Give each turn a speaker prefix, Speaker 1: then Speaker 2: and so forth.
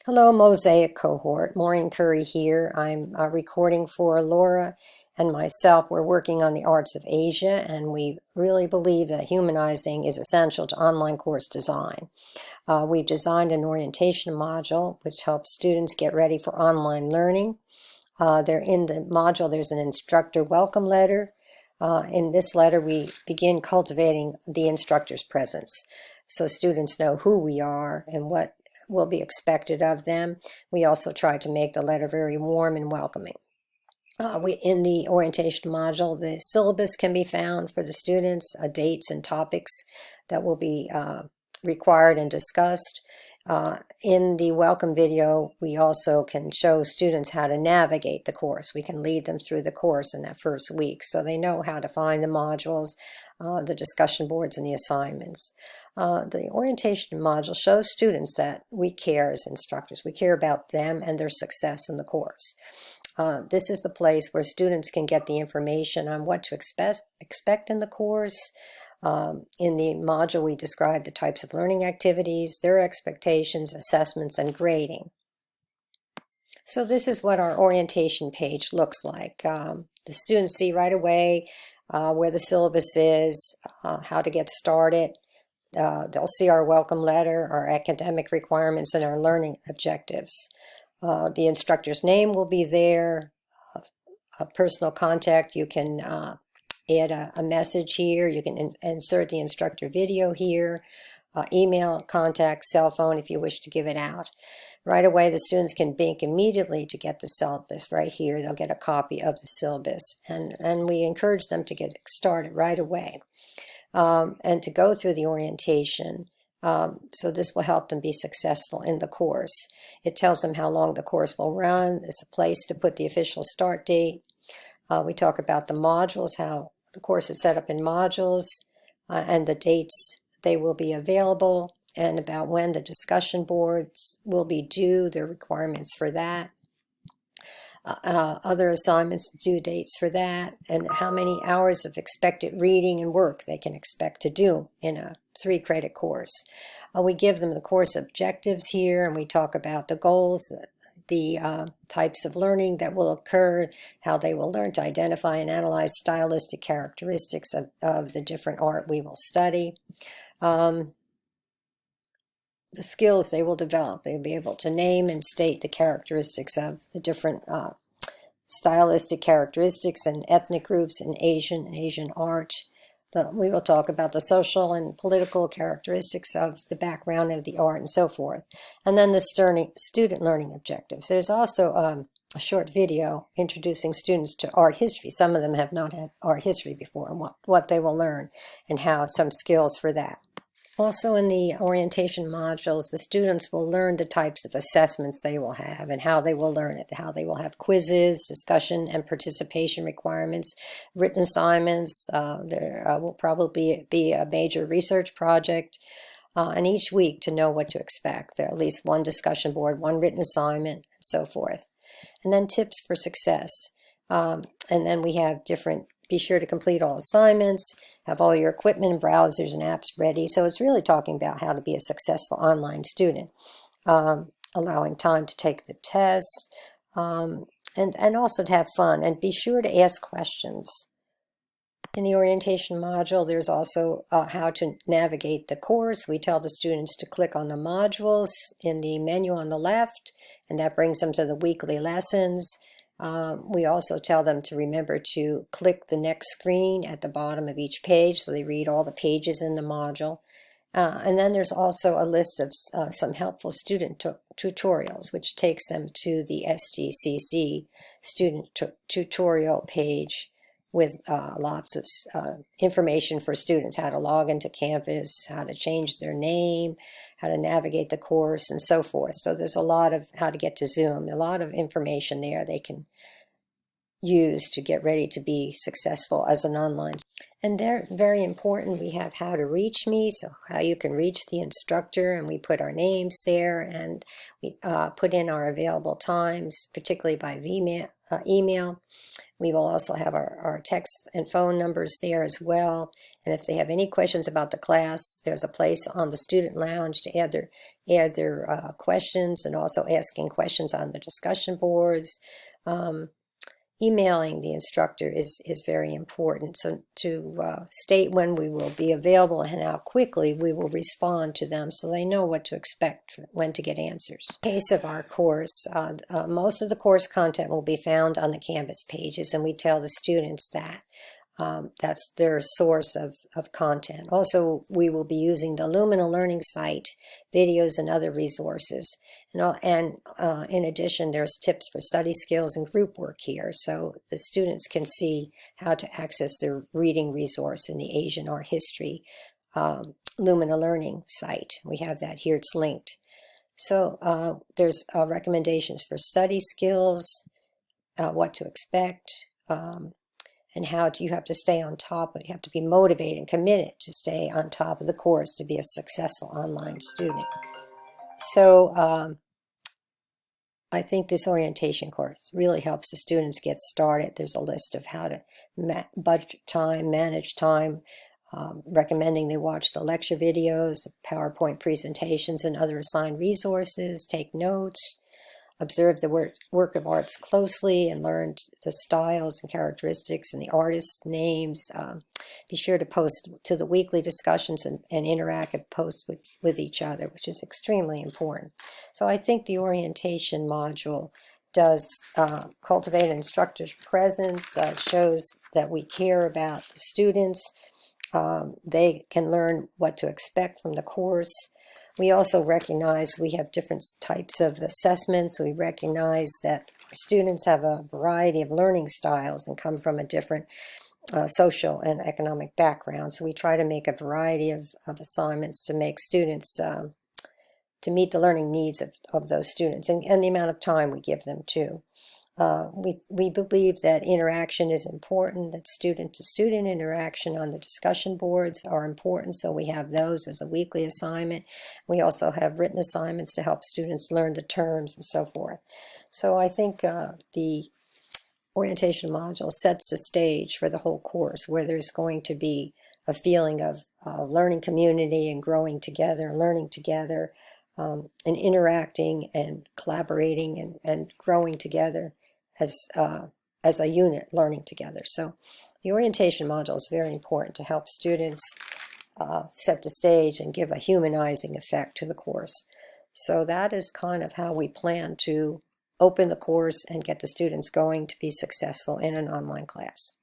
Speaker 1: Hello, Mosaic cohort. Maureen Curry here. I'm recording for Laura and myself. We're working on the arts of Asia, and we really believe that humanizing is essential to online course design. We've designed an orientation module which helps students get ready for online learning. They're in the module, there's an instructor welcome letter. In this letter, we begin cultivating the instructor's presence so students know who we are and what will be expected of them. We also try to make the letter very warm and welcoming. In the orientation module, the syllabus can be found for the students, dates and topics that will be required and discussed. In the welcome video, we also can show students how to navigate the course. We can lead them through the course in that first week so they know how to find the modules, the discussion boards, and the assignments. The orientation module shows students that we care as instructors. We care about them and their success in the course. This is the place where students can get the information on what to expect in the course. In the module, we describe the types of learning activities, their expectations, assessments, and grading. So this is what our orientation page looks like. The students see right away where the syllabus is, how to get started. They'll see our welcome letter, our academic requirements, and our learning objectives. The instructor's name will be there, a personal contact. You can add a message here. You can insert the instructor video here, email, contact, cell phone if you wish to give it out. Right away, the students can bank immediately to get the syllabus right here. They'll get a copy of the syllabus, and we encourage them to get started right away. And to go through the orientation. So this will help them be successful in the course. It tells them how long the course will run. It's a place to put the official start date. We talk about the modules, how the course is set up in modules, and the dates they will be available, and about when the discussion boards will be due, the requirements for that. Other assignments, due dates for that, and how many hours of expected reading and work they can expect to do in a 3-credit course. We give them the course objectives here, and we talk about the goals, the types of learning that will occur, how they will learn to identify and analyze stylistic characteristics of the different art we will study. The skills they will develop. They'll be able to name and state the characteristics of the different stylistic characteristics and ethnic groups in Asian art. We will talk about the social and political characteristics of the background of the art and so forth. And then the student learning objectives. There's also a short video introducing students to art history. Some of them have not had art history before, and what they will learn and how some skills for that. Also in the orientation modules, the students will learn the types of assessments they will have and how they will learn it, how they will have quizzes, discussion and participation requirements, written assignments. There will probably be a major research project, and each week to know what to expect. There are at least one discussion board, one written assignment, and so forth. And then tips for success. And then we have be sure to complete all assignments, have all your equipment, browsers, and apps ready. So it's really talking about how to be a successful online student, allowing time to take the tests, and also to have fun, and be sure to ask questions. In the orientation module, there's also how to navigate the course. We tell the students to click on the modules in the menu on the left, and that brings them to the weekly lessons. We also tell them to remember to click the next screen at the bottom of each page so they read all the pages in the module. And then there's also a list of some helpful student tutorials, which takes them to the SGCC student tutorial page with lots of information for students, how to log into Canvas, how to change their name, how to navigate the course, and so forth. So there's a lot of how to get to Zoom, a lot of information there they can use to get ready to be successful as an online. And they're very important. We have how to reach me, so how you can reach the instructor, and we put our names there, and we put in our available times, particularly by email. We will also have our text and phone numbers there as well. And if they have any questions about the class, there's a place on the student lounge to add their questions, and also asking questions on the discussion boards. Emailing the instructor is very important. So to state when we will be available and how quickly we will respond to them, so they know what to expect, when to get answers. In the case of our course, most of the course content will be found on the Canvas pages, and we tell the students that. That's their source of content. Also, we will be using the Lumina Learning site, videos, and other resources. And in addition, there's tips for study skills and group work here, so the students can see how to access their reading resource in the Asian Art History Lumina Learning site. We have that here, it's linked. So there's recommendations for study skills, what to expect, and how you have to stay on top of it. You have to be motivated and committed to stay on top of the course to be a successful online student. So I think this orientation course really helps the students get started. There's a list of how to budget time, manage time, recommending they watch the lecture videos, PowerPoint presentations, and other assigned resources, take notes, observe the work of arts closely, and learn the styles and characteristics and the artists' names. Be sure to post to the weekly discussions and interactive posts with each other, which is extremely important. So I think the orientation module does cultivate an instructor's presence, shows that we care about the students. They can learn what to expect from the course. We also recognize we have different types of assessments. We recognize that students have a variety of learning styles and come from a different social and economic background. So we try to make a variety of assignments to make students, to meet the learning needs of those students, and the amount of time we give them too. We believe that interaction is important, that student-to-student interaction on the discussion boards are important, so we have those as a weekly assignment. We also have written assignments to help students learn the terms and so forth. So I think the orientation module sets the stage for the whole course, where there's going to be a feeling of learning community and growing together, learning together, and interacting and collaborating and growing together as a unit, learning together. So the orientation module is very important to help students set the stage and give a humanizing effect to the course. So that is kind of how we plan to open the course and get the students going to be successful in an online class.